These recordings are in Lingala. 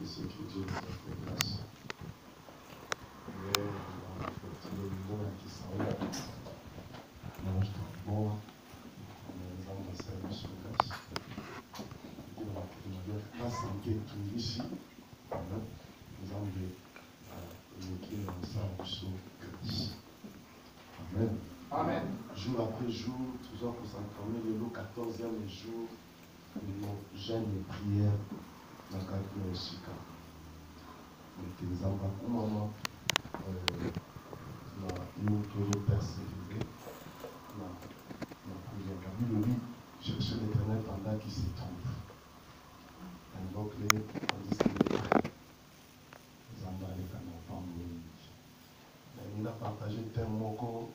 ce que Dieu nous a fait grâce. Et on a fait le monde qui s'en va. Moi, je suis bon. Les ambassadeurs sont grâce. Et on a fait une grâce en qui est ici. Nous avons évoqué ensemble sur grâce. Amen. Amen. Jour après jour, toujours pour s'entraîner, le 14e jour, nous jeûne et prière dans le cadre de Sika. Nous avons beaucoup maman, nous toujours persévérer. Nous avons chercher l'éternel pendant qu'il se trouve. Donc, on dit que les enfants n'ont pas mouru. Il a partagé tellement qu'on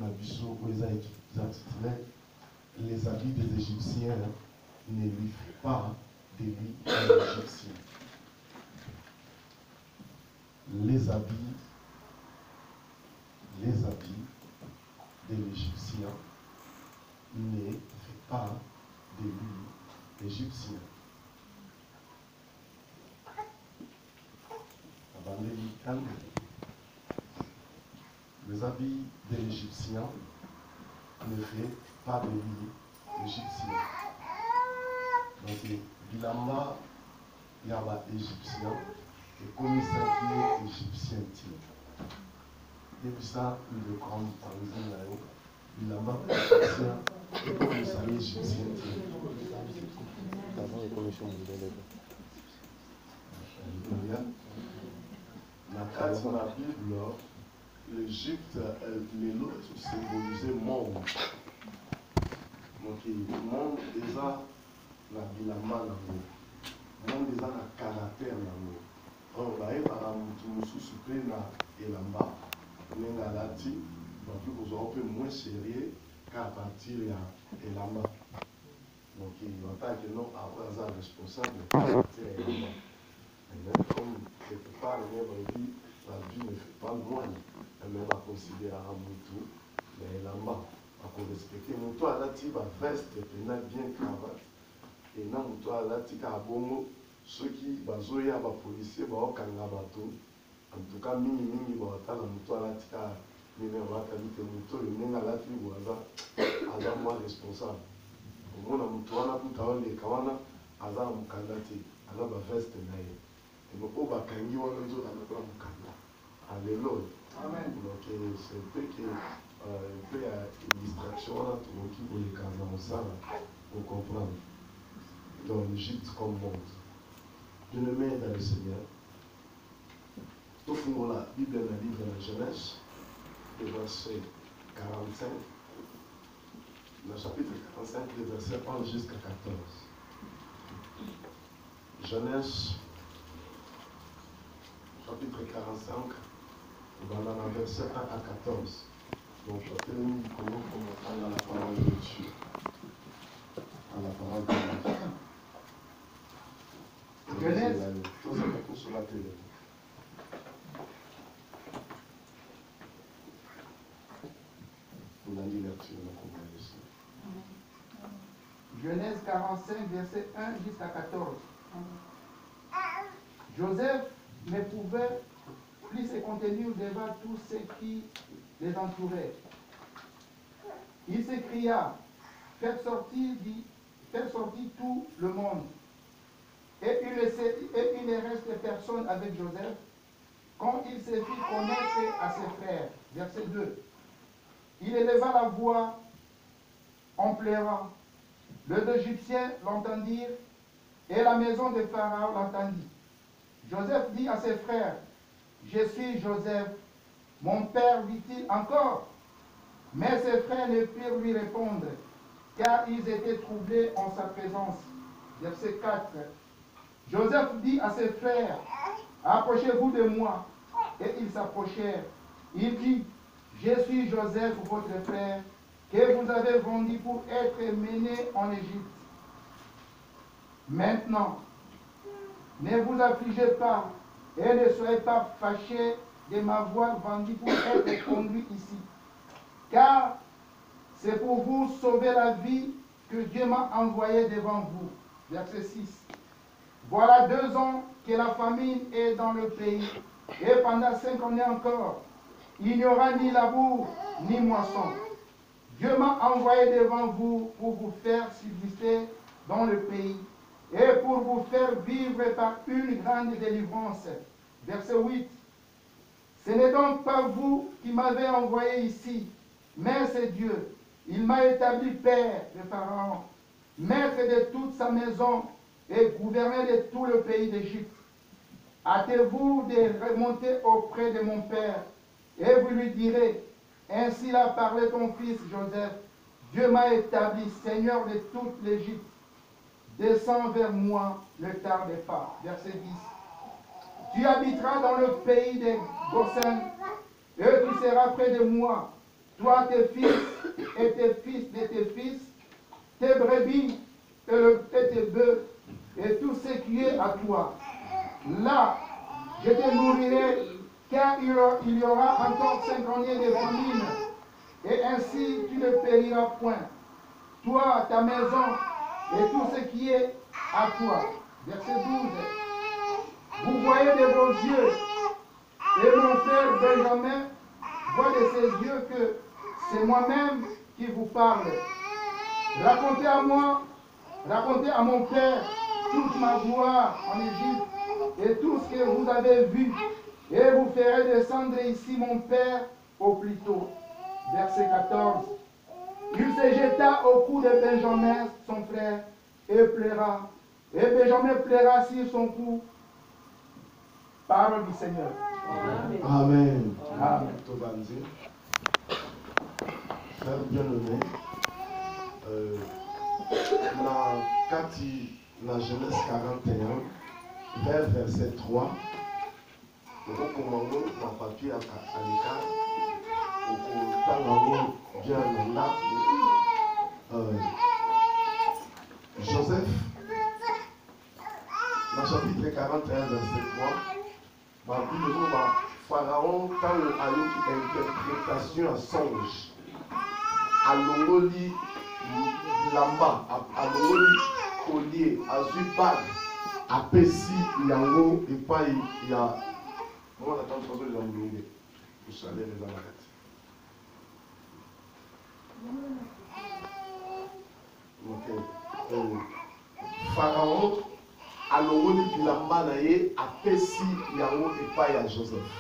a vu sur les intitulés les habits des Égyptiens ne lui font pas de lui un Égyptien. Les habits de l'Égyptien ne fait pas de lui l'Égyptien. Les habits de l'Égyptien ne fait pas de lui l'Égyptien. Donc, Bilamba, il y a l'Égyptien, et comme il s'appelle Égyptien, depuis ça, il le grand par exemple, Bilamba, Égyptien, et comme il s'appelle Égyptien. D'abord, les commissions de dans la Bible, l'Égypte, les lots symbolisait le monde. Donc, le monde déjà la bilamba, le monde déjà le caractère. On va aller par un souper et là-bas, on a lati, donc vous aurez un peu moins sérieux qu'à partir de là-bas. Donc, il va pas que non, après, ça responsable de partir de là-bas. Comme quelque part, la vie ne fait pas loin, elle va considérer un moutou, mais là-bas, on peut respecter. Moutou à la tiba veste, bien cravate, et non, moutou à la tika à bongo, ceux qui bazoya, les policiers, en tout cas, mini, la moutou à la tika, mais on va qualité moutou, le nez à la tiba, à moi responsable. Au moins, moutou à la putain, les kawana, à la moukandati, à la veste, donc, on va gagner un jour dans le plan de Kanda. Alléluia. Amen. Donc, c'est un peu une distraction là, tout le monde qui voit les Kanda, ça, pour comprendre. Dans l'Égypte comme monde. Je le mets dans le Seigneur. Tout le monde, la Bible, dans le livre de la Genèse, le verset 45, le chapitre 45, le verset 11 jusqu'à 14. Genèse chapitre 45, on va dans le verset 1 à 14. Donc, je vais vous comment on a la parole de Dieu. À la parole de Dieu. Genèse. Sur la télé. On a dit là-dessus, on a compris ici. Genèse 45, verset 1 jusqu'à 14. Joseph ne pouvait plus se contenir devant tous ceux qui les entouraient. Il s'écria, faites sortir tout le monde. Et il ne reste personne avec Joseph quand il se fit connaître à ses frères. Verset 2. Il éleva la voix en pleurant. Les Égyptiens l'entendirent et la maison de Pharaon l'entendit. Joseph dit à ses frères, je suis Joseph, mon père vit-il encore? Mais ses frères ne purent lui répondre, car ils étaient troublés en sa présence. Verset 4. Joseph dit à ses frères, approchez-vous de moi. Et ils s'approchèrent. Il dit, je suis Joseph, votre frère, que vous avez vendu pour être mené en Égypte. Maintenant, ne vous affligez pas et ne soyez pas fâchés de m'avoir vendu pour être conduit ici. Car c'est pour vous sauver la vie que Dieu m'a envoyé devant vous. Verset 6. Voilà 2 ans que la famine est dans le pays, et pendant 5 années encore, il n'y aura ni labour ni moisson. Dieu m'a envoyé devant vous pour vous faire subsister dans le pays et pour vous faire vivre par une grande délivrance. Verset 8. Ce n'est donc pas vous qui m'avez envoyé ici, mais c'est Dieu. Il m'a établi père de Pharaon, maître de toute sa maison et gouverneur de tout le pays d'Égypte. Hâtez-vous de remonter auprès de mon père et vous lui direz, ainsi l'a parlé ton fils Joseph, Dieu m'a établi seigneur de toute l'Égypte. Descends vers moi, ne tarde pas. Verset 10. Tu habiteras dans le pays des Goshen, et tu seras près de moi, toi, tes fils et tes fils de tes fils, tes brebis et tes bœufs, et tout ce qui est à toi. Là, je te nourrirai, car il y aura encore 5 années de famine, et ainsi tu ne périras point, toi, ta maison, et tout ce qui est à toi. Verset 12. Vous voyez de vos yeux, et mon frère Benjamin voit de ses yeux que c'est moi-même qui vous parle. Racontez à mon père toute ma gloire en Égypte et tout ce que vous avez vu, et vous ferez descendre ici mon père au plus tôt. Verset 14. Il se jeta au cou de Benjamin, son frère, et pleura. Et Benjamin pleura sur son cou. Parole du Seigneur. Amen. Amen. Tobandi. Frère bien-aimé, la Genèse 41, vers verset 3, au commando, dans papier à l'écart, au temps bien là, Joseph, dans le chapitre 41, verset 3, Pharaon, quand il a eu interprétation à songe, à l'ongoli lamba, à l'ongoli collier, à zubag, à pessi, yango, et pas il y a. Comment on attend de façon les ambulés? Le salaire est dans la tête. Ok. Pharaon, à l'ongoli bilamba naye, à pessi, yango, et pas il y a Joseph.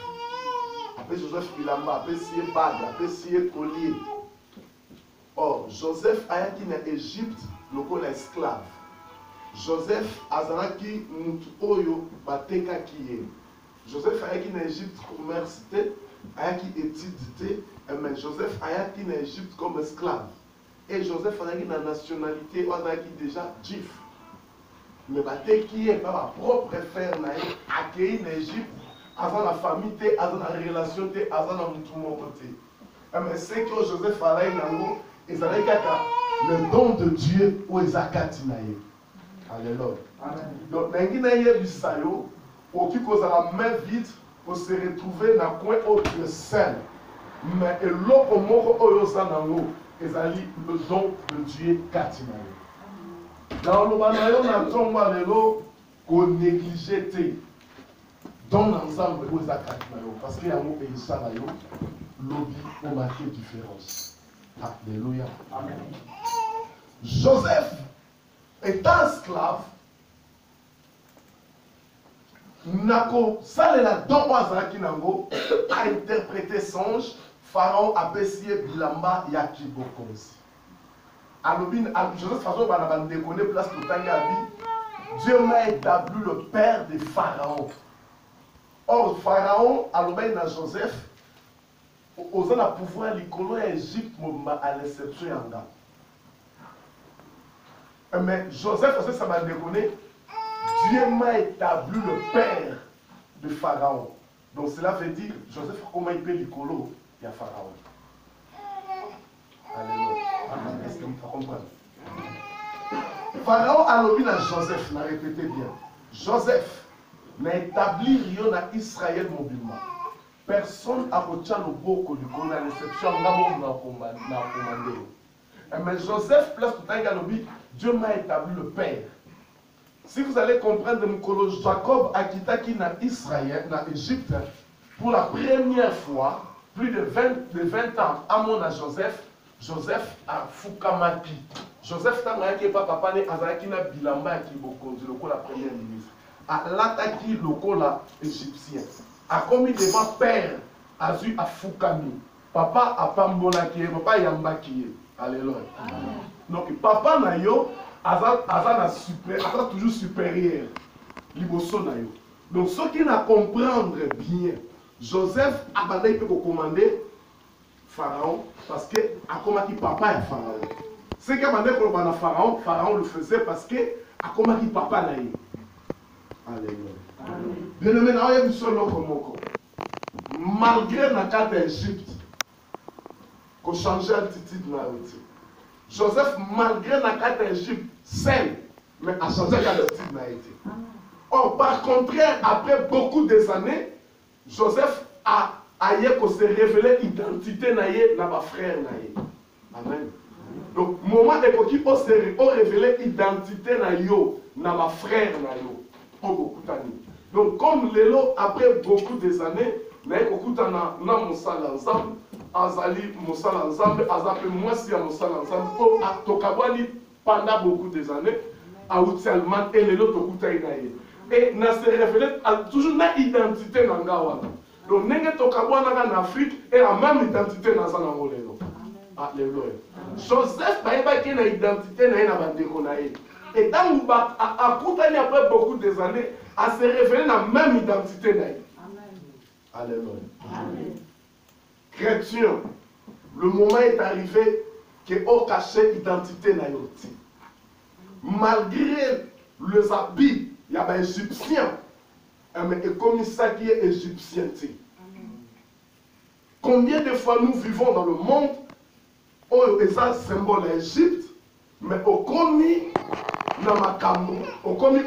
Après Joseph bilamba, à pessi, bag, à pessi, collier. Or, Joseph ayaki na Égypte lokola esclave. Joseph azalaki mutu oyo batekaki ye. Joseph ayaki na Égypte commerce te, ayaki étude te, mais Joseph ayaki na Égypte comme esclave. Et Joseph azalaki na nationalité, azalaki déjà juif. Mais bateki ye par ma propre frère na ye, accueilli na Égypte, aza na famille te, aza na relation te, aza na mutu moko te. Mais c'est que Joseph alai nango, et ça le don de Dieu ou Ezakatinaye. Alléluia. Donc, n'enginaye bisayo, pour qui cause la main vide, pour se retrouver dans coin autre seul. Mais l'autre mort oyozanango, ezali le don de Dieu Katinaye. Dans le manayo na tomba lelo, qu'on néglige te. Dans l'ensemble où Ezakatinayo, parce qu'il y a un mot et ça là lobby pour marquer différence. Alléluia. Amen. Joseph, étant esclave, Nako, salela don wazaki nango, a interprété songe, Pharaon a bessé bilamba yaki bokonzi. Alobin, Joseph façon banaban déconné place tout abi, Dieu m'a établi le père de Pharaon. Or, Pharaon, alobin na Joseph, aux a pouvoir l'icolo à Égypte à l'exception yanga. Mais Joseph aussi ça m'a déconné. Dieu m'a établi le père de Pharaon. Donc cela veut dire Joseph comment il peut l'icolo il y a Pharaon. Alléluia. Est-ce que vous comprenez? Pharaon a lobby à Joseph, n'a répété bien. Joseph n'a établi rien à Israël mobilement. Personne n'a retenu le beau du coup, la réception n'a commandé. Mais Joseph, place tout un galobi, Dieu m'a établi le père. Si vous allez comprendre, Jacob a quitté Israël, dans Égypte, pour la première fois, plus de 20 ans, à mon Joseph, Joseph a Fukamaki. Joseph Tangaaki papa ne azaki na bilamba ki bokonzi lokola premier ministre. A lataki lokola égyptien. A commis devant père azu a Fukami. Papa a pambolaki, papa yambaki. Alléluia. Donc papa na yo aza toujours supérieur. Liboso na yo. Donc ceux qui na comprendre bien, Joseph a bandé peut commander Pharaon parce que a commis papa et Pharaon. Ce qui a bandé pour le Pharaon, Pharaon le faisait parce que a commis papa na yo. Alléluia. Bien aimé, na yo seul moko. Malgré la carte d'Égypte, qu'on changeait l'attitude na yo. Joseph, malgré la carte d'Égypte, seul, mais a changé l'attitude na yo. Or, par contraire, après beaucoup des années, Joseph a se révélé l'identité de ma frère. Amen. Donc, moment époque, on se révélé l'identité de ma frère. Donc, comme Lélo, après beaucoup des années, na mosala ensemble, azali mosala ensemble, azape mwasi ya mosala ensemble, pour tokabwani pendant beaucoup des années, a Allemagne et Lélo tokuta inaye. Et na se révélé toujours na identité na ngawana. Donc nenge tokabwana en Afrique et la même identité na za na ngolelo. Alléluia. Joseph baeba ki na identité na na bandeko na ye. Et tant ba akutani après beaucoup des années a se révélé na même identité na ye. Amen. Alléluia. Amen. Chrétien, le moment est arrivé que au caché identité na yo. Malgré les habits il y a des Égyptiens, mais comme ça qui est égyptien. Combien de fois nous vivons dans le monde où c'est un symbole d'Égypte, mais au commis dans ma cameroun, au commis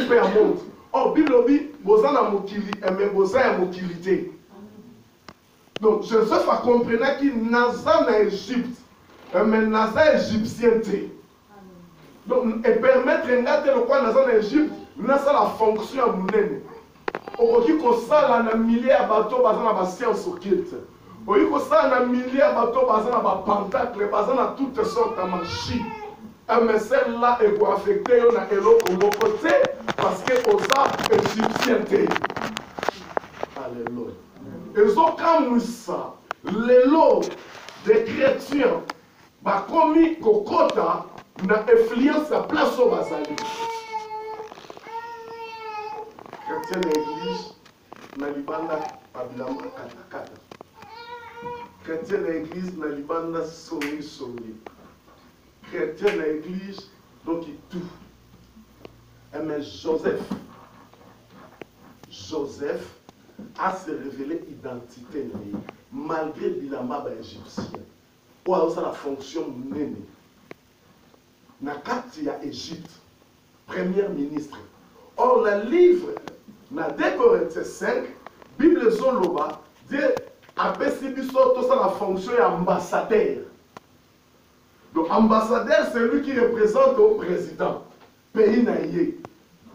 père monde. Or, Bible dit, vous avez un mokili, mais vous avez un mokilité. Donc, Joseph a compris qu'il n'a pas d'Égypte, mais n'a pas égyptien. Donc, et permettre de regarder le quoi dans l'Égypte, n'a pas la fonction à monnaie. Au lieu que ça, on a milliers de bateaux basés dans la science occulte. Au lieu que ça, on a milliers de bateaux basés dans la pentacle, basés dans toutes sortes de machines. Mais celle-là est affectée, on a élo comme côté, parce que aux arts égyptiens. Alléluia. Et donc, comme ça, l'élo des chrétiens, bah, comme Kokota, na influence à place au basali. Chrétien l'église, na libanda pabilamba katakata. Chrétien l'église, na libanda songi. Chrétien l'église, donc il tout. Mais Joseph a se révélé identité malgré bilamba égyptien. Ou alors ça la fonction néné. Nakati ya Égypte, premier ministre. Or, le livre, na 2 Corinthiens 5, Bible Zoloba, dit à Pessibiso, tout ça la fonction d'ambassadeur. Donc, ambassadeur, c'est lui qui représente au président, pays naïe.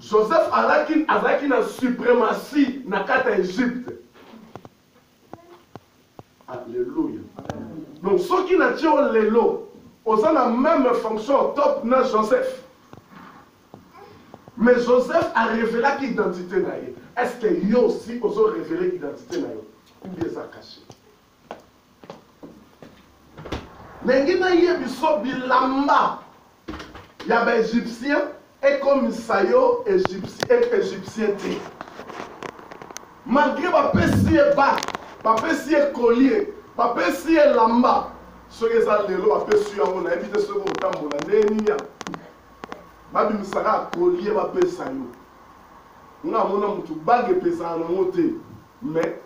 Joseph Alakin a suprématie na kata Égypte. Alléluia. Donc, ceux qui n'ont pas les lots, ils ont la même fonction au top de Joseph. Mais Joseph a révélé l'identité. Est-ce que lui aussi, ils ont révélé l'identité? Ou bien ça caché? Mais il y a des Égyptiens et comme Isaïo égyptien. Malgré ma pessie bas, ma pessie collier, ma pessie lamba. Ceux qui ont les lots, après, on a évité ce qu'on a dit. Babi misara collier va payer ça. On a mon tout bague pesant en monté. Mais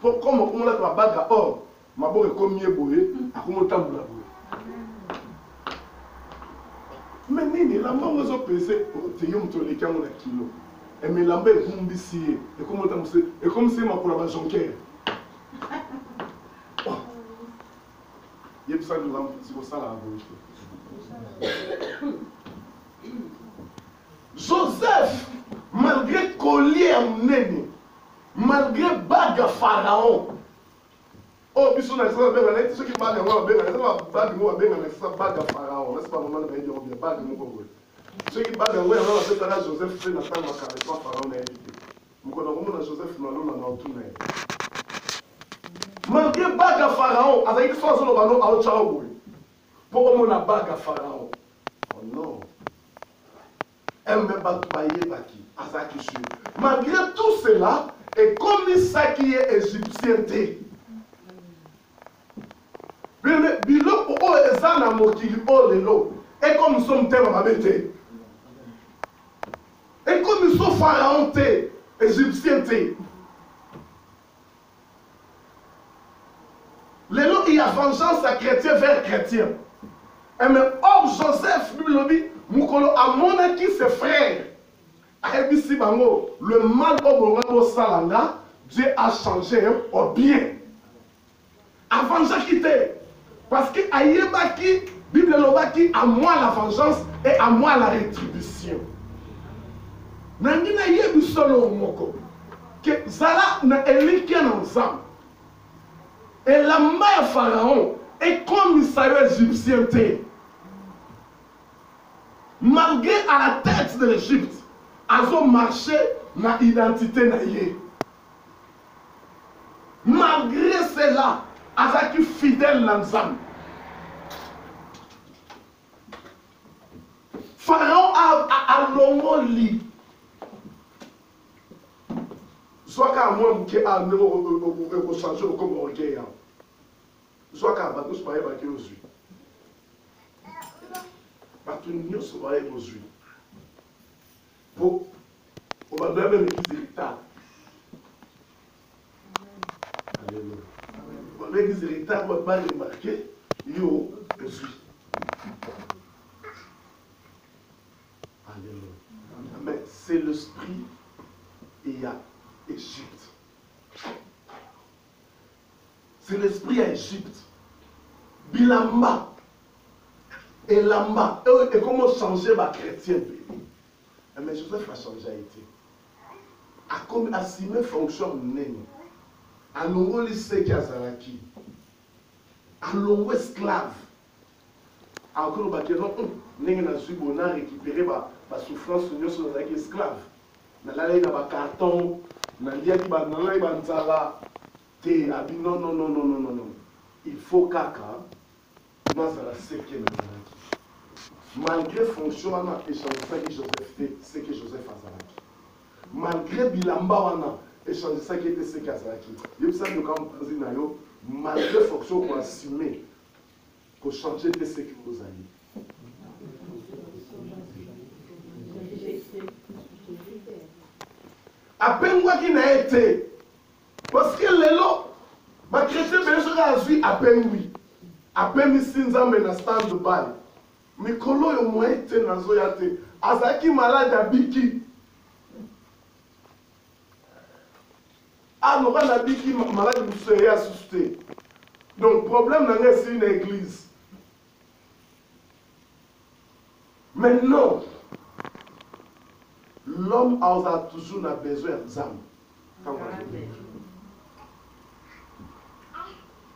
comme on a la bague à or, ma bonne est comme mieux boé, à comment on t'a mais nini, la main aux autres pesés, tu y as les camons à kilo. Et mais la belle est ici. Et comment on t'a et comme c'est ma pour la jonquère. Il y a ça nous avons ça là. Joseph, malgré collier à Mneni, malgré bague à Pharaon, oh, bisous, ceux qui bague à Pharaon, n'est-ce pas vraiment le bague ceux qui bague à Joseph, c'est la femme à Pharaon n'a évité. Joseph, malgré bague à Pharaon, avec une fois, on va nous pour la bague à Pharaon. Oh non. Malgré tout cela, et comme ça qui est égyptien, et comme nous sommes et comme nous sommes pharaons, égyptiens, il y a vengeance à chrétien vers chrétien. Mais or Joseph, Mukolo a monaki ses frères. Le mal au Salanga, Dieu a changé au bien. Avant de quitter. Parce que Ayebaki, Bible Lobaki, à moi la vengeance et à moi la rétribution. Nangina yebu solo moko. Que Zala na elikian ensemble. Et la mère Pharaon est commissaire égyptien. Malgré à la tête de l'Égypte, ils ont marché dans l'identité naïe. Malgré cela, ils sont fidèles ensemble. Pharaon a l'ongoli. Soit qu'à moi, je vais changer comme orgueil. Soit qu'à moi, je vais changer aux yeux. Bato nyonso baye bozwi po obadwa même l'église d'État. Alléluia. L'église d'État va pas remarquer yo bozwi. Alléluia. Mais c'est l'esprit et il y a Égypte. C'est l'esprit à Égypte. Bilamba. Et là-bas, et comment changer ma chrétienne? Mais Joseph a changé Haïti. A comme assumer fonction nene. A longo lycée qui a Zaraki. A longo esclave. A encore le bateau, n'est pas bon à récupérer ma souffrance sur les esclaves. Na la na ba carton, na lia qui ba na la ba nzala. Te abi non. Il faut kaka. Moi ça la septième. Malgré fonction, on a échangé ça que Joseph fait, c'est que Joseph a Zaraki. Malgré Bilamba, on a échangé ça qui était ce qu'il a Zaraki. Il y a ça que quand on dit malgré fonction, on a assumé qu'on changeait de ce que vous avez. À peine moi qui n'a été, parce que les lots, ma chrétien, bien sûr, a vu à peine oui. À peine ici, nous avons un stand de bail. Mikolo yo moete nazo yate azaki malade abiki no kana biki malade musoye assusté donc problème nanga c'est une église mais non l'homme a toujours besoin d'âme.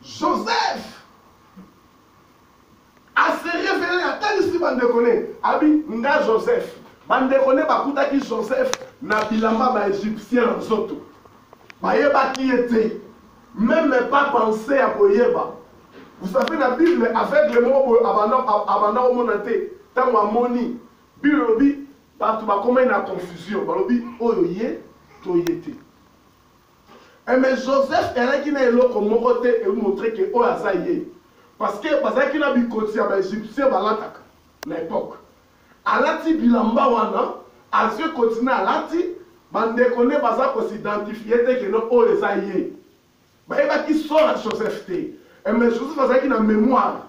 Joseph a se révélé à tel ici bandekone abi nga Joseph bandekone bakuta ki Joseph na bilamba ba égyptien nzoto bayeba qui était même pas penser à koyeba. Vous savez la Bible avec le mot abandon au monate tant amoni Bible bi partout ba comme une confusion balobi oyoye toyete. Mais Joseph elle qui na eloko moko te et montrer que o azaye. Parce que qu'il a bikoti à l'Égyptien balataka l'époque. Alati bilamba wana, à ce continent alati, bandekone baza ko s'identifier que non o ezaye. Ba eba qui sort à Joseph T. Mais Joseph bazaki na mémoire.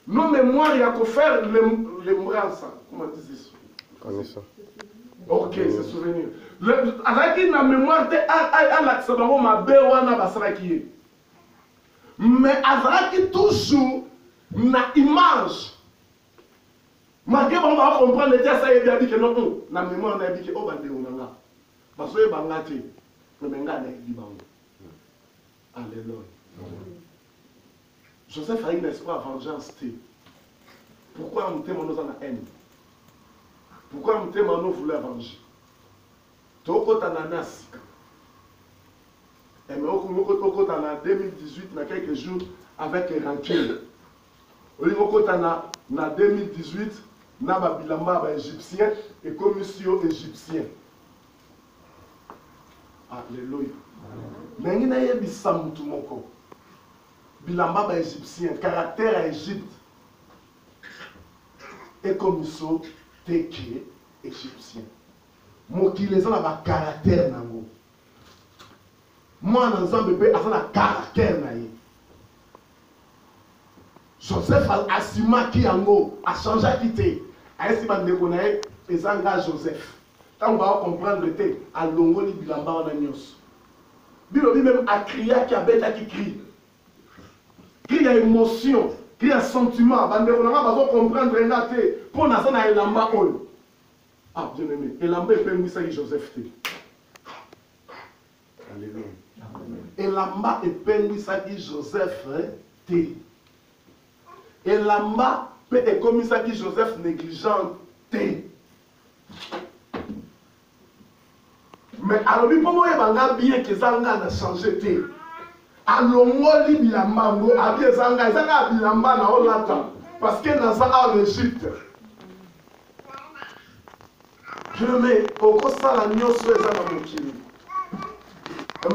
Non mémoire il y a qu'à faire l'embranche. Comment tu dis ça? Connaissance. OK, c'est souvenir. Alaki na mémoire te à l'accès dans ma be wana basaraki. Mais Azaraki toujours na image Malgré qu'on va comprendre, les ça y est dit que non, na mémoire on a dit que oh bande on a. Parce que banga te, le menga na dit bango. Alléluia. Joseph a eu l'espoir vengeance te. Pourquoi on t'aime nous en haine? Pourquoi on t'aime nous vouloir venger? Toko tananas. Et mais au tana 2018 na quelques jours avec rancune. Au tana na 2018 na babilamba ba égyptien et commission égyptien. Alléluia. Mais il y a des samutu moko. Bilamba ba égyptien, caractère à Égypte. Et commission teke égyptien. Moki les gens ont caractère nango. Moi, dans un bébé, il a caractère. Joseph a assumé qui a changé à quitter. A essayé de connaître les engages Joseph. Quand on va comprendre le thé, à longo ni bilamba en agnos. Bilobi même a crié qui a bête qui crie. Qui a émotion, qui a sentiment. On va comprendre le thé. Pour nous, on a elamba ol. Ah, bien aimé. Elamba est permis ça Joseph thé. Alléluia. Elamba est permis ça Joseph thé. Elamba est commis ça Joseph négligent thé. Mais alors, pour moi, il y a bien que Zanga a changé thé. Alors, moi, il y a bien Zanga, Zanga bilamba na olata parce que dans ça en Égypte. Je mets au cosa la nyonso ezanga mokili.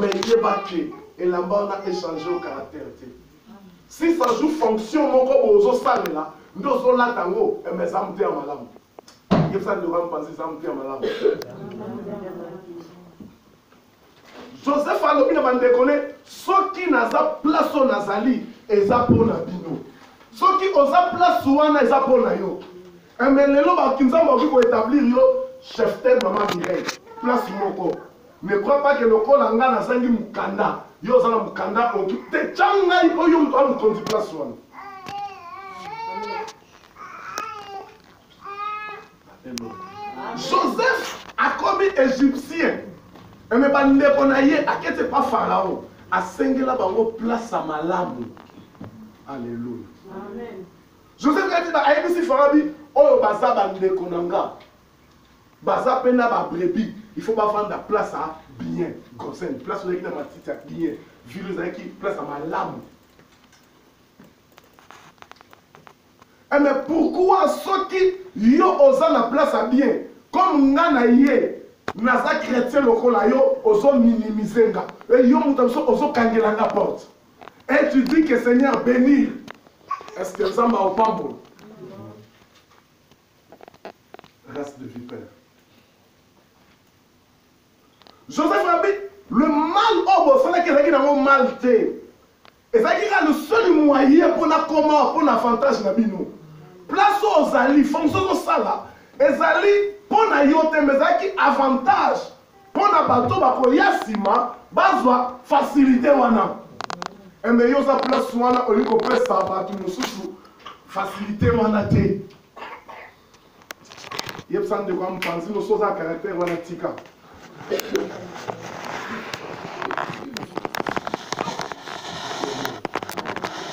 Mais il est battu et là-bas on a échangé au caractère. Si ça joue fonction, mon corps aux osales là, nous sommes là tango, mais ça me dit à ma lame. Il y a ça de penser ça me dit à ma lame. Joseph a l'objet de connaître ceux qui n'ont pas place au Nazali et ça pour la bino. Ceux qui ont place au Wana et ça pour la yo. Mais les gens qui nous ont établir yo chef tel maman Mireille place moko. Ne crois pas que le col en Ghana sangi mukanda. Yo zana mukanda on tout te changa ipo yo mto on konti place wana. Joseph a commis égyptien. Mais pas n'éponaye, à qui c'est pas Pharaon, à Sengela bango place à malamu. Alléluia. Amen. Joseph a dit à Aïbisi Farabi, oh baza bande konanga, baza pena ba brebis, il faut pas vendre la place à bien, gosen, place où il y a ma petite bien, virus qui place à malamu. Mais pourquoi ceux qui yo osent la place à bien, comme ngana yé? Naza chrétien lokola yo ozo minimiser nga et yo mutamso ozo kangela nga porte et tu dis que Seigneur bénir est-ce que ça m'a pas bon race de vipère. Joseph Rabbi le mal obo ça n'est que dans mal té et ça qui est le seul moyen pour na comment pour na avantage na bino place aux ali fonction ça là ezali pour na yote mezaki avantage pour na bato bako yasima bazwa facilité wana et mais yo sa place wana oliko pesa bato mususu facilité wana te yebsan de kwa mpanzi no soza caractère wana tika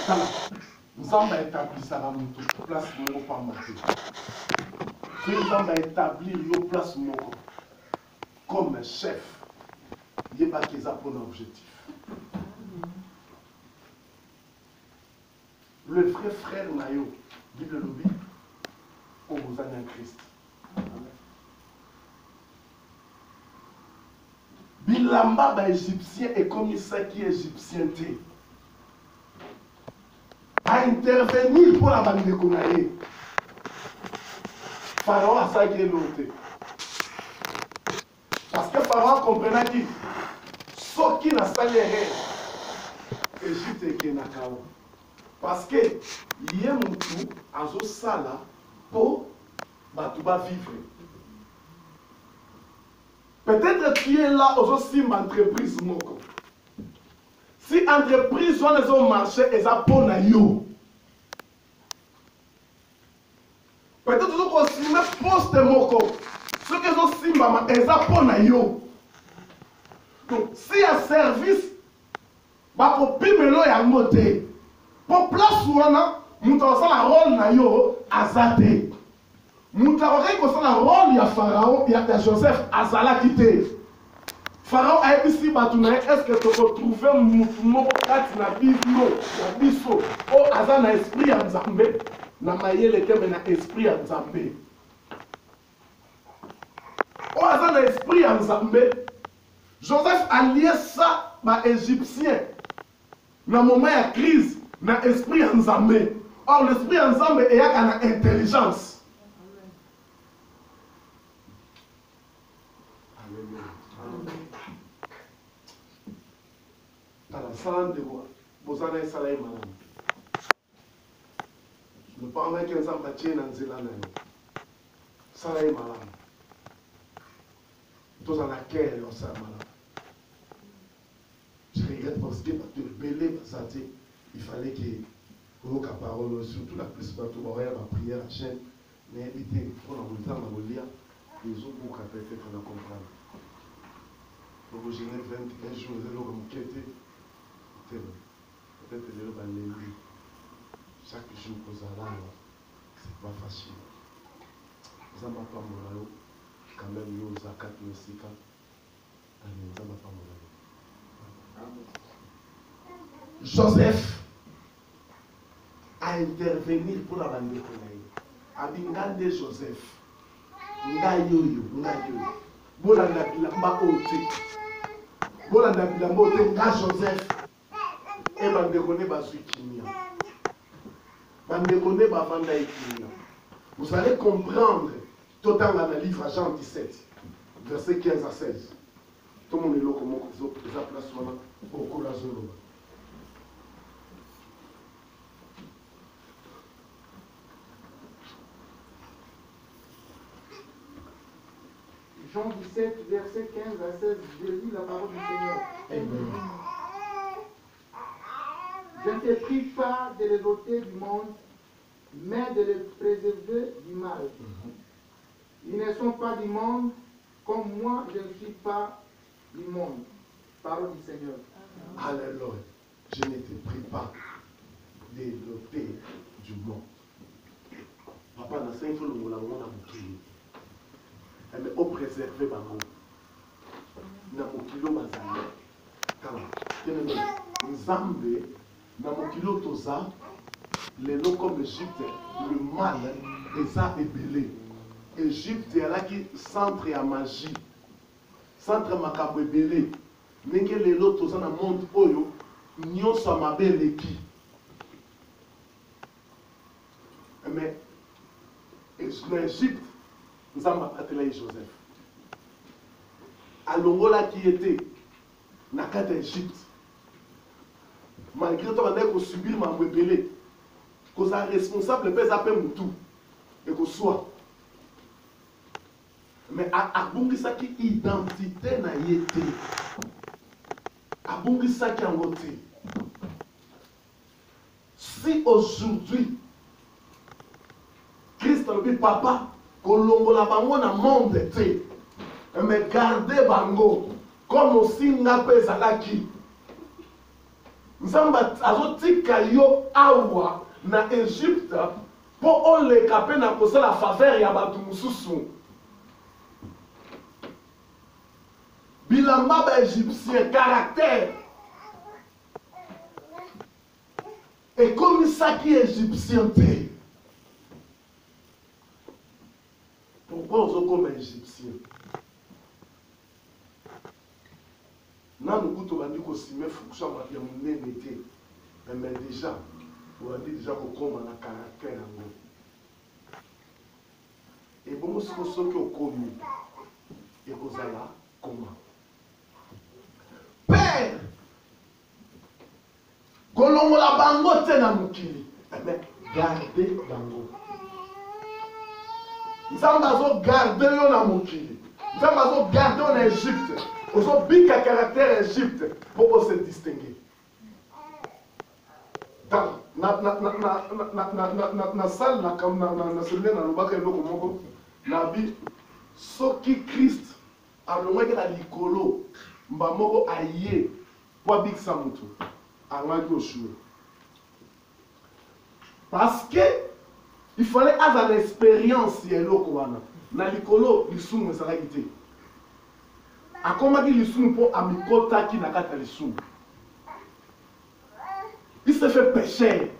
tala nzamba établissaka mutu place moko pamba te. Nous allons établir une place comme chef. Il n'y a pas que ça pour l'objectif. Le vrai frère Nayo, Bible Lobby, on vous a en Christ. Bilamba ba égyptien et comme ça qui est égyptien té. A intervenir pour la bande de Konaye. Pharaon a ça qui est noté. Parce que Pharaon comprenait que ce qui n'a pas l'air, Égypte est qui n'a pas. Parce que il y a un tout à ce sala pour vivre. Peut-être tu es là aussi une entreprise. Si entreprise ont marché, elles ont pour yo. Peut-être que vous avez poste moko. Ce que vous simbama eza pona yo. Donc si un service ba ko pimelo ya ngote. Pour place wana mutu asala rôle na yo azate. Mutu akosala rôle ya Pharaon ya Joseph azalaki te. Pharaon a dit est-ce que tu peux trouver mutu moko kati na biso o aza na esprit ya Nzambe na mayele te na esprit ya Nzambe. O aza na esprit ya Nzambe. Joseph a lié ça ba égyptien. Na moment ya crise na esprit ya Nzambe. Or l'esprit ya Nzambe eyaka na intelligence. Je ne parle pas qu'un samba tient dans le land. Ça là est malade. Tous en accueil, on s'est malade. Je regrette parce que tu es belé, il fallait que vous ayez la parole, surtout la précédente, vous ayez la prière à chaîne, mais évitez, pour la montagne, on va lire, les autres boucs à peut-être qu'on a compris. Donc, je n'ai 21 jours, je l'ai remonté. Peut-être que le chaque jour que vous allez, c'est pas facile. Vous n'avez pas mon quand même nous à 4 musiques. Vous n'avez pas mon Joseph a intervenu pour la bande de Abingande Joseph. Ngayoyo. Bolanda bilamba ote. Bolanda bilamba ote nga Joseph. Et bandekone bazui kimia. Bandekone bavanda kimia. Vous allez comprendre total dans le livre Jean 17, verset 15 à 16. Tout le monde est là comme ça place maintenant au courage. Jean 17, verset 15 à 16, je lis la parole du Seigneur. Amen. Je ne t'ai pris pas de les ôter du monde, mais de les préserver du mal. Ils ne sont pas du monde, comme moi je ne suis pas du monde. Parole du Seigneur. Alléluia. Je ne t'ai pris pas de l'ôter du monde. Papa, dans 5 jours, nous avons bouclier. Mais au préserver bango. Na mokilo bazali. Kala. Nzambe na mokilo toza lelo comme Égypte le mal eza ebelé. Égypte alaki centre ya magie. Centre makabo ebelé. Ndenge lelo toza na monde oyo nyonso mabe eleki. Mais na Égypte Nzamba atela Joseph. Alongola qui était na kata Égypte. Malgré toi, on a subir ma rebelle. Qu'on soit responsable, peut appeler Moutou. Et qu'on soit. Mais à Bungisa qui identité na yété. À Bungisa qui en côté. Si aujourd'hui, Christ a dit papa, kolongola bango na monde te mais garder bango comme aussi nga pezalaki nzamba azotika yo awa na Égypte po oleka pe na kosala faveur ya bato mosusu bilamba ba égyptien caractère et comme ça qui est égyptien te. Pourquoi on est comme égyptien? Nous avons dit que si nous avons mais déjà, on a dit déjà qu'on a un caractère. Et bon, ce que vous connu, et vous allez comment? Père, Kolongo la bango te na mukili, mais gardez bango. Nzamba zo garder yo na mokili. Nzamba zo garder en Égypte. Ozo bika caractère Égypte pour se distinguer. Donc, na salle na séminaire na lobaka eloko moko na bi soki Christ alongaki na likolo mba moko aye po abikisa motu angaki oshue parce que il fallait avoir l'expérience ya eloko wana na likolo lisumu ezalaki te akomaki lisumu mpo amikotaki na kati ya lisumu. Il s'est fait pécher.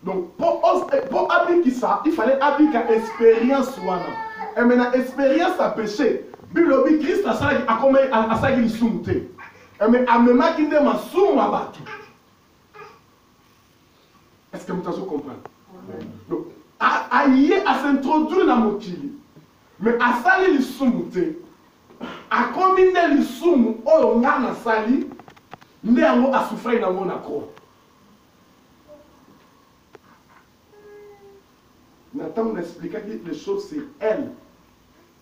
Donc, pour appliquer ça, il fallait appliquer l'expérience. Et maintenant, l'expérience à péché. Bilobi Christ a ça qui soumte. Et mais à même qui ne m'a soumé à battre. Est-ce que vous comprenez? Donc, à s'introduire dans mon kili. Mais à ça qui soumte. À combiner les soumtes, on a na sali. Nde yango a souffert dans mon accord. Nathan m'expliqua que les choses c'est elle.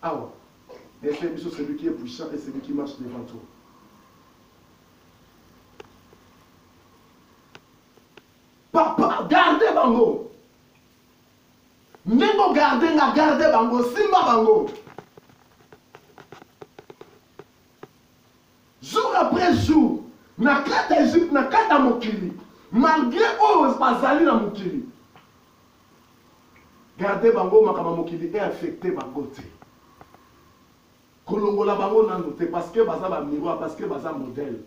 Ah ouais. Et c'est celui qui est puissant et celui qui marche devant toi. Papa, gardez bango. Nengo gardez bango. Simba bango. Jour après jour. Na kata Égypte, na kata mokili. Malgré eux, bazali na mokili. Gardez bango makama mokili et affecté bango te. Kolongola bango nano te parce que baza ba miroir, parce que baza modèle.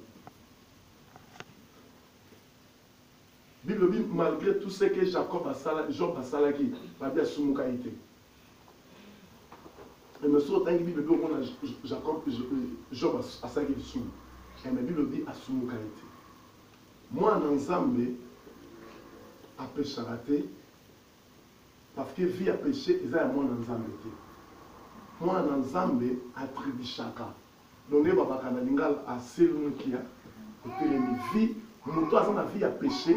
Bible dit malgré tout ce que Jacob a sala, Job a salaki, ba bia sumuka ite. Et me so tangi Bible do on a Jacob Job a salaki sumu. Et ma Bible dit à Soumouka été. Moi, en Nzambe, a péché raté, parce que vie a péché, ils ont moi en Nzambe. Moi, en Nzambe, a tribu chaka. Donc, les Baba Kanalingal a celui qui a été une vie. Mon toit, la vie a péché,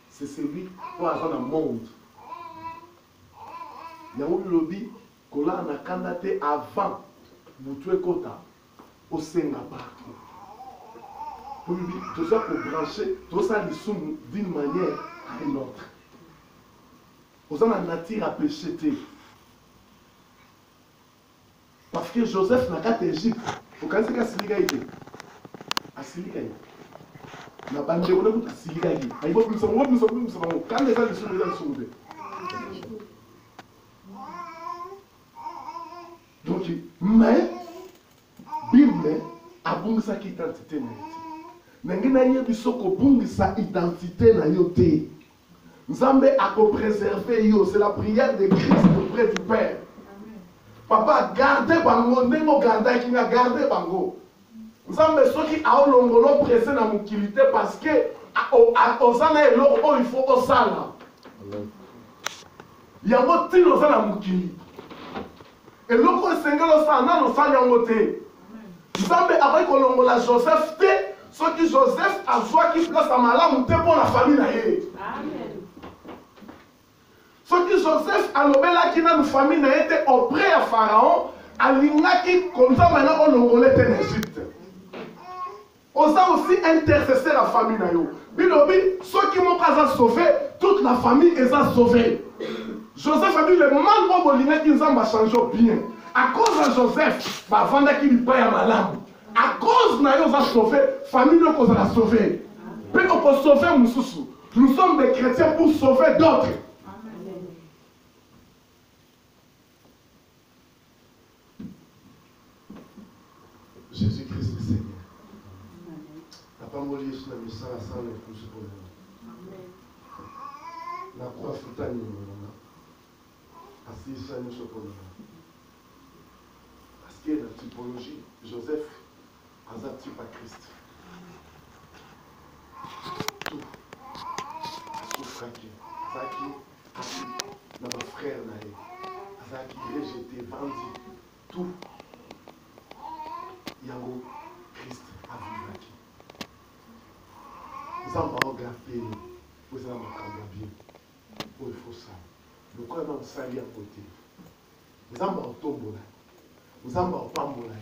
c'est celui qui a dans le monde. Il y a un lobby, qu'on a candidaté avant, Boutoué Kota, au Singapour. Tout ça pour brancher, tout ça d'une manière à une autre. Vous avez la nature à pécher. Parce que Joseph n'a qu'à Égypte. Vous connaissez qu'à Siligaïde. À Siligaïde. Na bande on a à Siligaïde. Aïe, nous sommes quand les gens sont donc, mais, Bible a bon sa identité. Nengina yebi soko bungisa identité na yote. Nzambe a préservé yo, c'est la prière de Christ auprès du Père. Papa, gardez bango, nengo gardez qui n'a gardé bango. Nzambe soki a olongolo pressé na mukilité parce que ozana eloko il faut osala. Yango tino osala mukili. Eloko esengelo osala nano osala yango te. Nzambe a kolongola Joseph te. Ce que Joseph a joué qui place à malamu pour la famille. Amen. Ce que Joseph a nommé là qui dans la famille était auprès de Pharaon, a l'ingaki comme ça maintenant on l'ongolais en Égypte. On a aussi intercessé la famille. Bilobi, ceux qui m'ont pas sauvé, toute la famille est sauvée. Joseph a dit le mal au bolina qui nous a changé bien. À cause de Joseph, bah vendre qui lui paye à malamu. À cause de nous a sauvé, famille nous a sauvé. Puis on peut sauver Moussoussou. Nous sommes des chrétiens pour sauver d'autres. Jésus-Christ est Seigneur. La parole est sur la mission à 100 pour ce problème. La croix foutane, assis sur ce problème. Parce que la typologie, Joseph, a type à Christ. Tout. Souffraki. Azaki, notre frère, Azaki, rejeté, vendu. Tout. Yango, Christ a vécu aquí. Nous allons regarder, vous allez me bien. Il faut ça. Nous allons salir à côté. Nous allons tomber là. Nous allons pambola.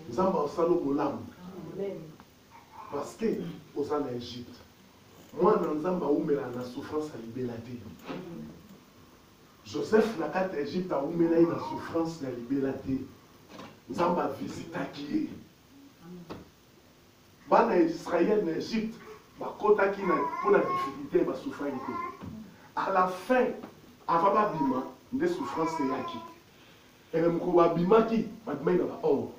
Nous allons salo molam. parce que aux en Égypte moi nzamba oumela na souffrance à libélaté Joseph na kati Égypte a oumela na souffrance na libélaté nzamba visita qui bana Israël na Égypte bakota qui na pour la difficulté ba souffrir à la fin avant babima nde souffrance yaki et même ko babima ki babima na ba or.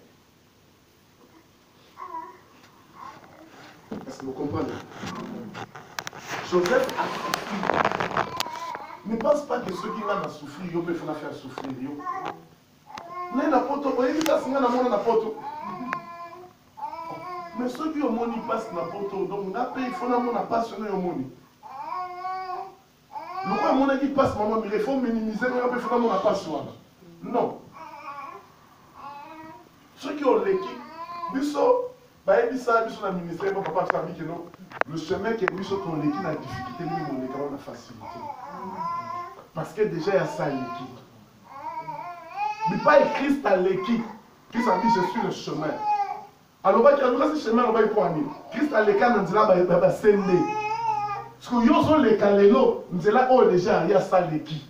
Est-ce que vous comprenez? Joseph a souffert. Ne pense pas que ceux qui ont souffert, ils peuvent faire souffrir. Mais ceux qui ont money passent n'importe où. Donc, on a payé, il faut qu'on passionné au money. Le quoi, mon qui passe, maman, mais il faut minimiser, mais il faut qu'on passionné. Non. Ceux qui ont l'équipe, le chemin qui est mis sur ton équipe, la difficulté, lui, on la facilité. Parce que déjà, il y a ça l'équipe. Mais pas Christ à l'équipe. Christ a dit, je suis le chemin. Alors, ce chemin, on va y prendre. Christ a l'équipe, on dit là, il va s'aider. Parce que yo sont les calélos, on dit là, oh, déjà, il y a ça l'équipe.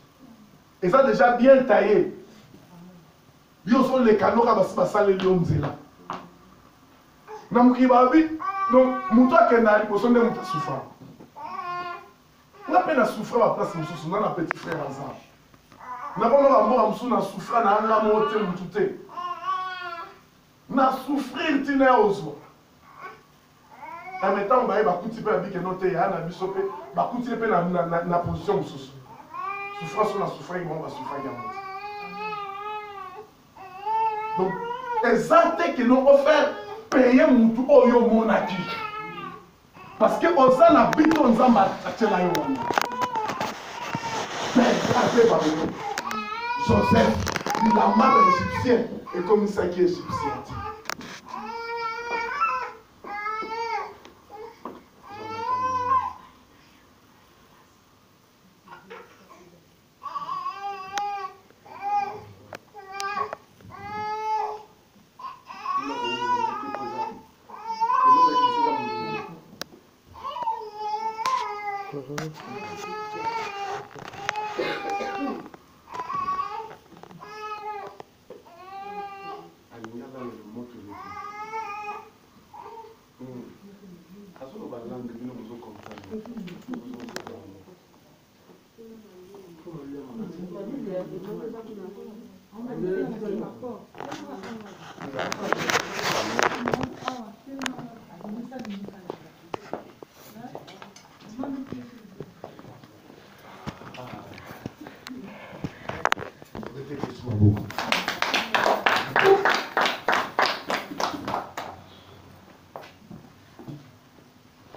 Et ça, déjà bien taillé. Yo sont les canaux, on va ça les lions, on dit là. Donc, mutu akenda ali poso nde mutu asouffra nga mpe na souffra baplace mosusu nga na petit frère aza nakomaka mboka mosusu na souffra na anga moko te mutu te na souffrir ntina ya ozwa na metango baye bakuti mpe babikeno te ya na biso mpe bakuti mpe na position mosusu souffra so na souffraki bango basouffraki yango te donc eza te keno offert payer mutu oyo monaki parce que oza na bito nzamba atela yo wana mais après babino Joseph bilamba ba égyptien ekomisaki égyptien te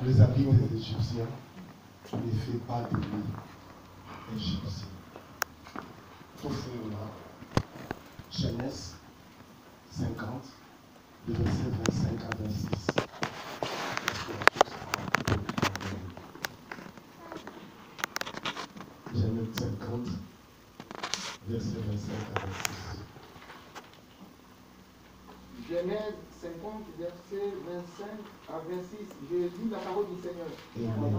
Les habits des Égyptiens ne fait pas de lui égyptien. Tout frère là, Genèse 50, de verset 25 à 26. Genèse 50, verset 25 à 26. Genèse 50, verset 25 à 26. Je lis la parole du Seigneur. Amen.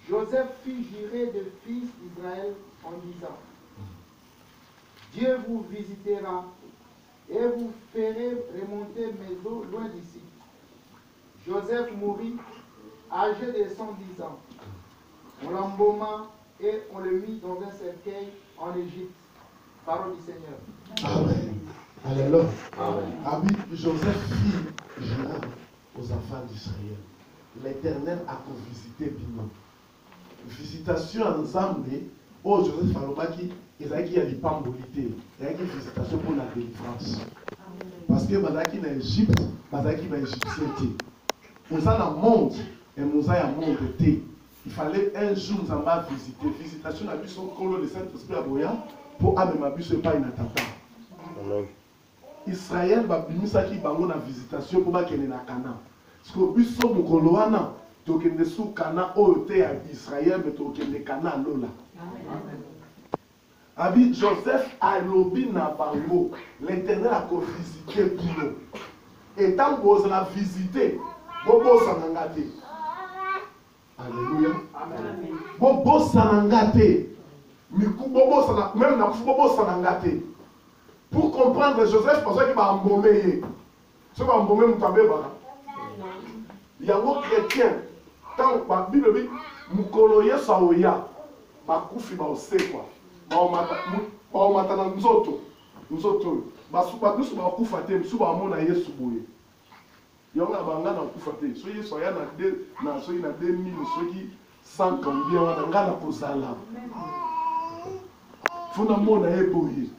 Joseph fit jurer des fils d'Israël en disant: Dieu vous visitera et vous ferez remonter mes eaux loin d'ici. Joseph mourut âgé de 110 ans. On l'embauma et on le mit dans un cercueil en Égypte. Parole du Seigneur. Amen. Alléluia. Amen. Joseph fit jurer aux enfants d'Israël. L'Éternel a visité Bino. Visitation ensemble, oh Joseph Falobaki, il a dit pambolité, il a dit visitation pour la délivrance. Parce que Bazaki en Égypte, Bazaki en Égyptien. Nous avons un monde et nous avons un monde. Il fallait un jour nous avons visité. Visitation à Bisson, Colo, le Saint-Esprit à Boya, pour amener ma Bisson et pas une attaque. Israël va bimisa qui bango na visitation pour bakene na Canaan. Parce que biso mukolo wana tokende sous Canaan oyote ya Israël mais tokende Canaan lola. Abi Joseph a lobi na bango, l'Éternel a visité Bino. Et tant que vous la visitez, vous bossez ngate. Alléluia. Vous bossez ngate. Même dans vous bossez ngate. Pour comprendre Joseph, parce qu'il va embaumer. Ce va embaumer Moutabé. Il y a un chrétien. Tant que la Bible dit, Moukoloye Saoya, Bakoufi Baose quoi. Baomatana Nzoto. Nzoto. Basubakusu Bakufate, Subamona Yesuboye. Il y a un banga dans Kufate. Soyez soya na 2000, soyez 100 combien, dans la Kozala. Faut na mona Eboye.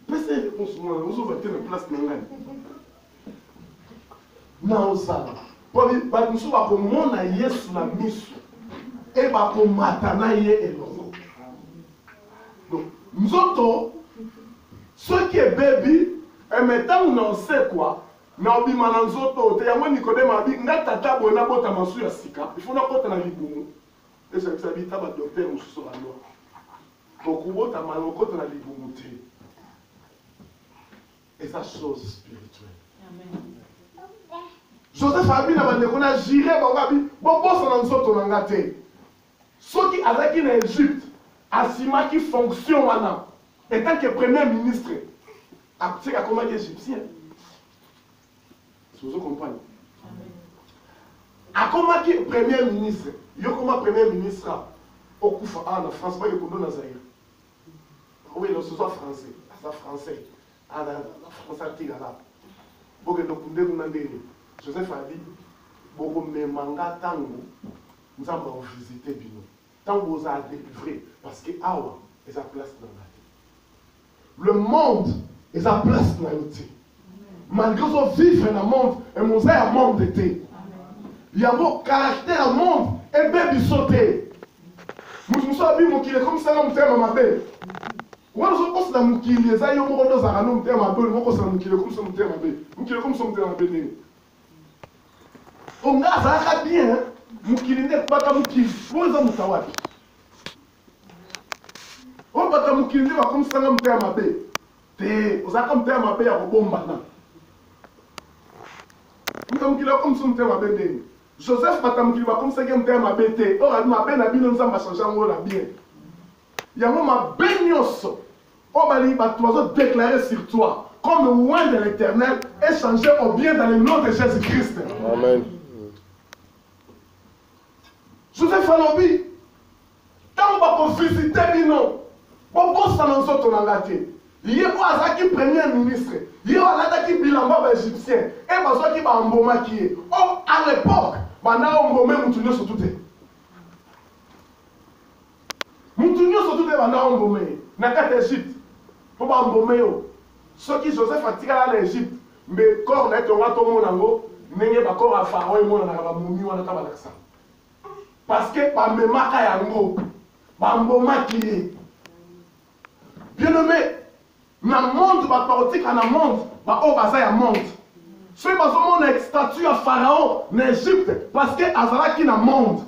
Pese consommer, vous ouvrez la place n'engane. Naosala. Ba nous ba ko mona Yesu na misu. Et ba ko matana ye elongo. Donc nous autres ceux qui est baby et maintenant on sait quoi. Na obima na nzoto te yango Nicodème abi ngata tabo na bota masu ya sika. Il faut na bota na libumu. Et ça habite ba docteur mususu la loi. Donc on bota maloko na libumu te. Et sa chose spirituelle. Amen. Joseph a dit qu'on a giré, bon, on a gâté. Ceux qui avaient en Égypte, Assima qui fonctionne maintenant, étant que premier ministre, c'est comment les Égyptiens. Vous comprenez? À comment qui premier ministre, il y a comment premier ministre au Koufa, en France, pas le Kondo Nazaïr. Oui, ce soit français, ça français. Ah, la France a tiré là. Pour que nous Joseph a dit, beaucoup de manga tango, nous allons visiter Bino. Tant que vous avez délivré, parce que Awa est sa place dans la vie. Le monde est sa place dans la vie. Malgré son vivre dans le monde, et nous avons un monde d'été. Il y a un caractère au monde, et bien sauté. Nous sommes dit, comme ça, nous sommes ma belle. Moi, je pense que nous sommes les aïeux, nous sommes ma belle, nous sommes ma belle. Nous sommes ma belle. On a ça bien, mukili ne pas comme mukili, vous en mutawapi. On va comme mukili va comme ça comme terme abe. Te, on a comme terme abe à bomba na. On mukili comme ça terme abe ne. Joseph pas mukili va comme ça comme terme abe te. On a ma ben na bino nza ma changer en la bien. Ya mo ma benyoso. On va lui ba toi déclarer sur toi comme loin de l'Éternel et changer au bien dans le nom de Jésus-Christ. Amen. Joseph Alobi, quand on va visiter Bino, on va s'en sortir dans la tête. Il y a un premier ministre, il y a un bilamba égyptien, et il y a un mboma qui est. Oh, à l'époque, il y a un mboma qui est sur tout. Moutounio sur tout, il y a un mboma. Il y a un Égypte. Il y a un mboma. Ceux qui Joseph a tiré à l'Égypte, mais corps n'est pas tout le monde, il y a un corps à Pharaon, il y a un moumi, il y a un accent. Parce que par mes yango, bamboma qui est. Bien nommé, na monde ba politique na monde, ba o baza ya monde. Ceux qui ont une statue à Pharaon en Égypte parce que azala qui na monde.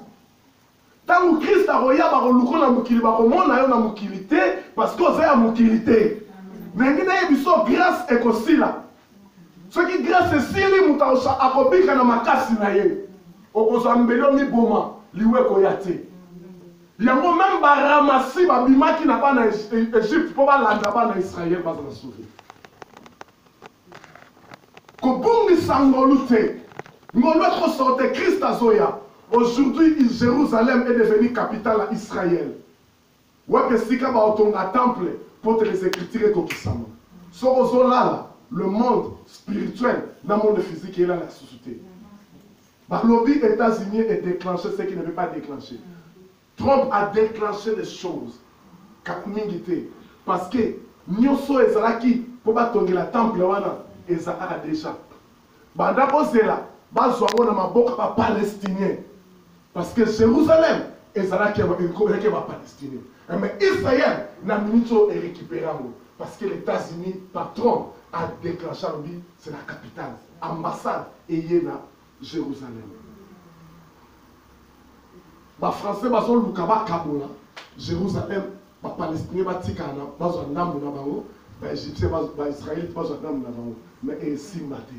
Tant que Christ a roya ba roluko na mukili ba komona yo na mukilité parce que oza ya mukilité. Nengi na yebiso grâce ekosila. Ceux qui grâce esili mutaosha akobika na makasi na ye. Okozwa mbelo mi boma. Liwe koyate. Yango même baramasi babimaki na bana Égypte pour balanda bana Israël baza na sauver. Kobungi sangolute. Ngolo ko sorte Christ azoya. Aujourd'hui, Jérusalem est devenue capitale à Israël. Ouais que sika ba otonga temple pour te les écritures kokisama. Sorozolala, le monde spirituel, dans le monde physique et là la société. Le lobby États-Unis est déclenché ce qui ne veut pas déclencher. Trump a déclenché des choses. Parce que Nyoso Ezalaki, pour battre la temple, Ezara déjà. Bandabo Zela, Bazouana Maboka palestinien. Parce que Jérusalem, Ezalaki est palestinien. Mais Israël, n'a minito est récupéré. Parce que les États-Unis, par Trump, a déclenché le lobby, c'est la capitale. Ambassade, et Yéna. Jérusalem. Les Français sont Lukaba Kabola, Jérusalem, les Palestiniens sont Tikana, ils sont baégyptien baisraélite bazwaka na bango mais esimba te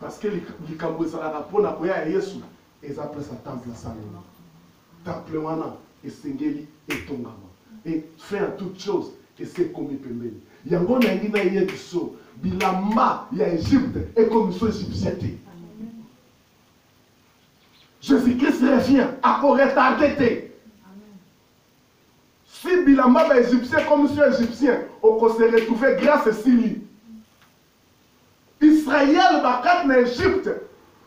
parce que likambo ezalaka mpona koya ya yesu eza place ya temple asalema temple wana esengeli etongama et fin à toute chose esekomi pembeni yango nangi naye biso bilamba ya Égypte ekomi so égyptien te Jésus-Christ revient à retarder. Si bilamba ba égyptien comme monsieur égyptien, on se retrouver grâce à Syrie. Israël bakat na Égypte,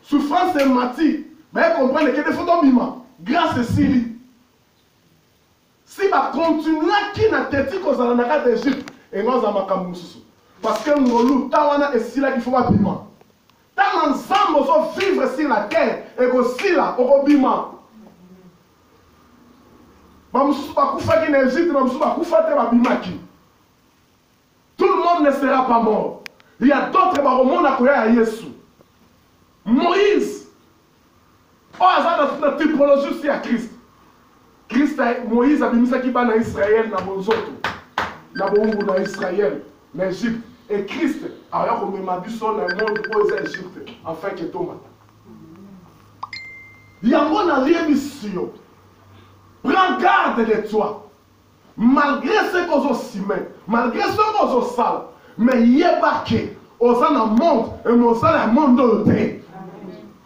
souffrance et mati, mais comprendre que des photos bima grâce à Syrie. Si ba continuer qui na teti ko zala na kat Égypte, et nous za makambo mususu. Parce que ngolu tawana et sila qu'il faut ba bima. Tant ensemble, on va vivre sur la terre et aussi là, au Robima. Tout le monde ne sera pas mort. Il y a d'autres qui sont à Jésus. Moïse, la typologie c'est à Christ. Moïse a mis ça qui va en Israël, dans Israël, en Égypte. Et Christ a remis ma buisson dans le monde aux Égypte, afin que tout matin. Il y a une mission. Prends garde de toi. Malgré ce qu'on a simé, malgré ce qu'on a sale, mais il y a baqué. On a un monde, et on a un monde de paix.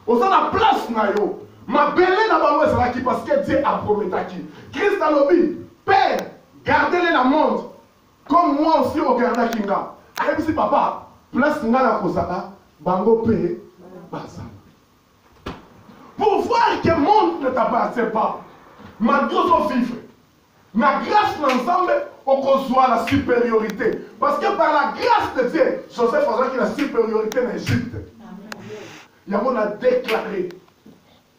On a la place. Ma belle n'a pas parce que Dieu a promis à qui. Christ a dit, Père, gardez-les dans le monde. Comme moi aussi, on garde Kinga. Et puis papa, place ngala kozaka, bango pe, basa. Pour voir que le monde ne t'appartient pas, malgré son vivre, ma grâce l'ensemble, on reçoit la supériorité. Parce que par la grâce de Dieu, Joseph a la supériorité en Égypte. Il y a a déclaré,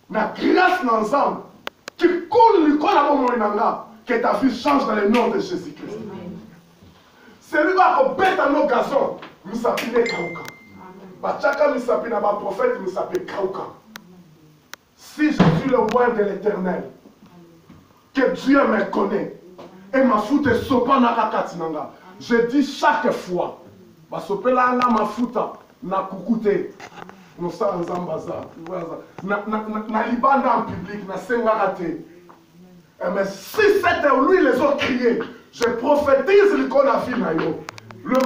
la grâce l'ensemble, qui coule le corps à mon que ta vie change dans le nom de Jésus-Christ. Celui qui a bête à nos gazons, nous s'appelle Kauka. Bachaka nous s'appelle un prophète, nous s'appelle Kauka. Si je suis le roi de l'Éternel, que Dieu me connaît, et ma foute est sopa na kakatinanga, je dis chaque fois, ma sopela ma fouta na kukute, nous sommes en zambaza, na libanda en public, na sengarate. Mais si c'était lui les autres criés, je prophétise le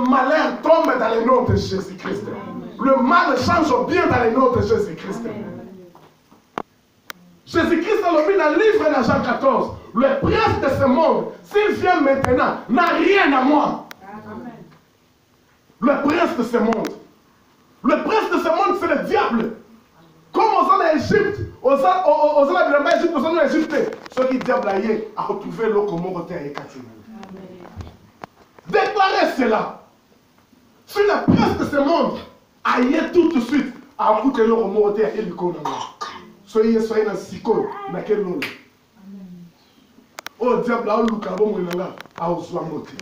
malheur tombe dans le nom de Jésus-Christ. Le mal change bien dans le nom de Jésus-Christ. Jésus-Christ a mis dans le livre de Jean 14. Le prince de ce monde, s'il vient maintenant, n'a rien à moi. Le prince de ce monde. Le prince de ce monde, c'est le diable. Comme aux ans d'Égypte, aux ans d'Égypte, aux ans d'Égypte, ceux qui diable a retrouvé l'eau comme on était à Ekatina. Déclarez cela. Si le prince de ce monde aille tout de suite à écouter l'eau comme on était à Ekatina. Soyez dans le psycho, dans quel nom? Oh diable, à l'Ukabo, à Osuamote.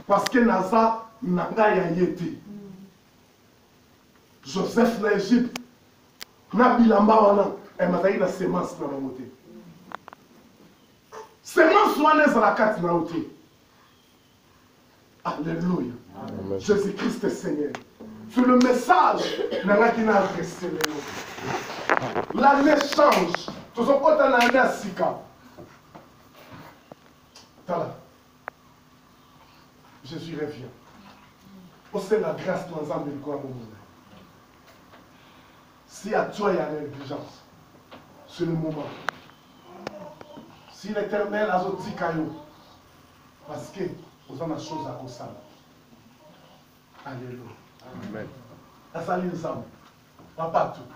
Parce que Naza n'a pas été. Joseph na Égypte. Na bilamba wana emazali na semence na bangote. Semence wana ezala kati na ote. Alléluia. Jésus-Christ est Seigneur. C'est le message nanga qui n'a adressé les autres. L'année change. Tout ce qu'on a l'année à Sika. Tala. Jésus revient. Au sein de la grâce de l'ensemble du corps. Si à toi il y a la négligence, c'est le moment. Si l'Éternel a dit caillou, parce que vous avez des choses à cause. Alléluia. Amen. Ça les âmes, pas partout.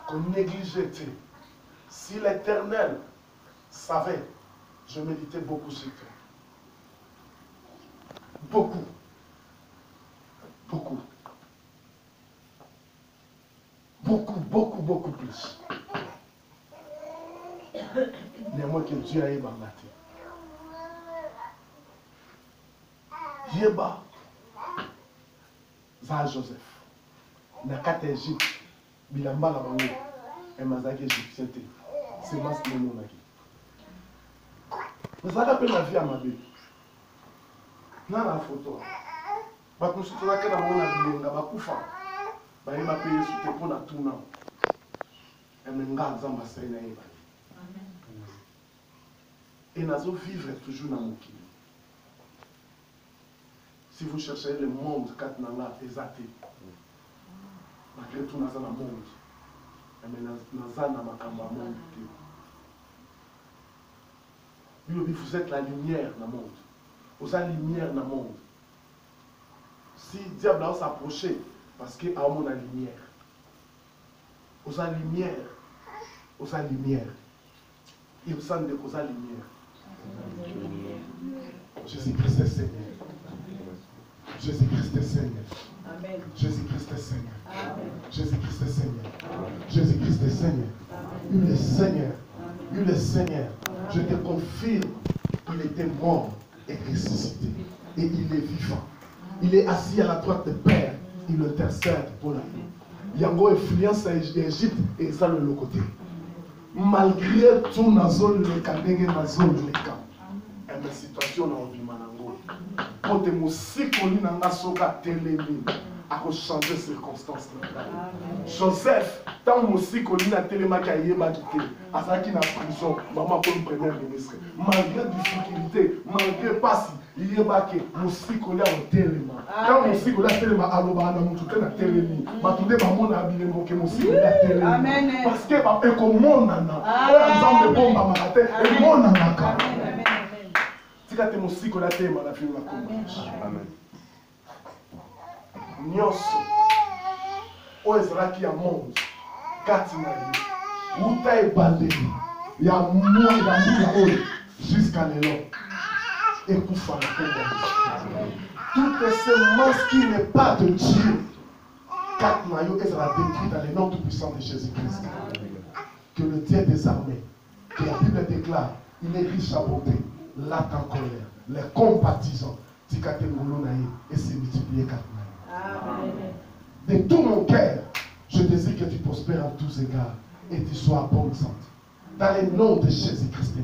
Qu'on négligeait. Si l'Éternel savait, je méditais beaucoup sur toi. Beaucoup. Beaucoup. Beaucoup plus. Mais moi que Dieu a ébarbaté. Yeba, Za Joseph, Nakat Égypte, Bilamba la bango, et Mazaki égyptien, c'est mas de mon aki. Vous avez appelé la vie à ma vie. Dans la photo, bato mosusu tozalaki na bango na bilenga bakufa bayeba mpe yesu te mpo na tuna eme nga nzambe asali na yebani et nazovivre toujours na mokili. Si vous cherchez le monde kati na nga eza te malgré tout naza na monde eme naza na makambo ya monde te. Bilobi, vous êtes la lumière dans le monde. Vous êtes la lumière dans le monde. Si le diable a s'approché, parce qu'il y a la lumière. Vous êtes la lumière. Vous êtes la lumière. Il vous semble que vous êtes la lumière. Jésus-Christ est Seigneur. Jésus-Christ est Seigneur. Amen. Jésus-Christ est Seigneur. Amen. Jésus-Christ est Seigneur. Amen. Jésus-Christ est Seigneur. Amen. Il est Seigneur. Amen. Il est Seigneur. Je te confirme, il était mort et ressuscité. Et il est vivant. Il est assis à la droite du Père. Il intercède pour la vie. Yango influence Égypte et ça le côté. Malgré tout, nazol le kadenge nazol le camp. Et ma situation dans vie manango. Quand tu musique on n'a soka télémi. À changer les circonstances. Joseph, tant que musique on a téléma qui a yéba quitté, à ça qui n'a prison, maman comme premier ministre. Malgré difficulté, malgré pas si yéba que musique on a téléma. Tant que musique on a téléma, alors bah on a monté na télémi. Ma tout des mamans a habillé mon que musique on a téléma. Parce que bah comme mon nana, on a bombe à ma tête et mon nana. Si quand musique on a téléma la vie va commencer. Amen. Nyonso oyo ezalaki ya monde kati na ye wuta ebandeli ya mbula oyo jusqu'à lelo ekufa na kombo ya Yesu. Toute semence qui n'est pas de Dieu kati na yo ezala détruite dans le nom tout puissant de Jésus-Christ. Que le Dieu des armées, que la Bible déclare, il est riche à bonté, late en colère, les compatissants, tikate ngolo na ye et se multiplier kati na ye. De tout mon cœur, je désire que tu prospères en tous égards et tu sois en bonne santé. Dans le nom de Jésus-Christ.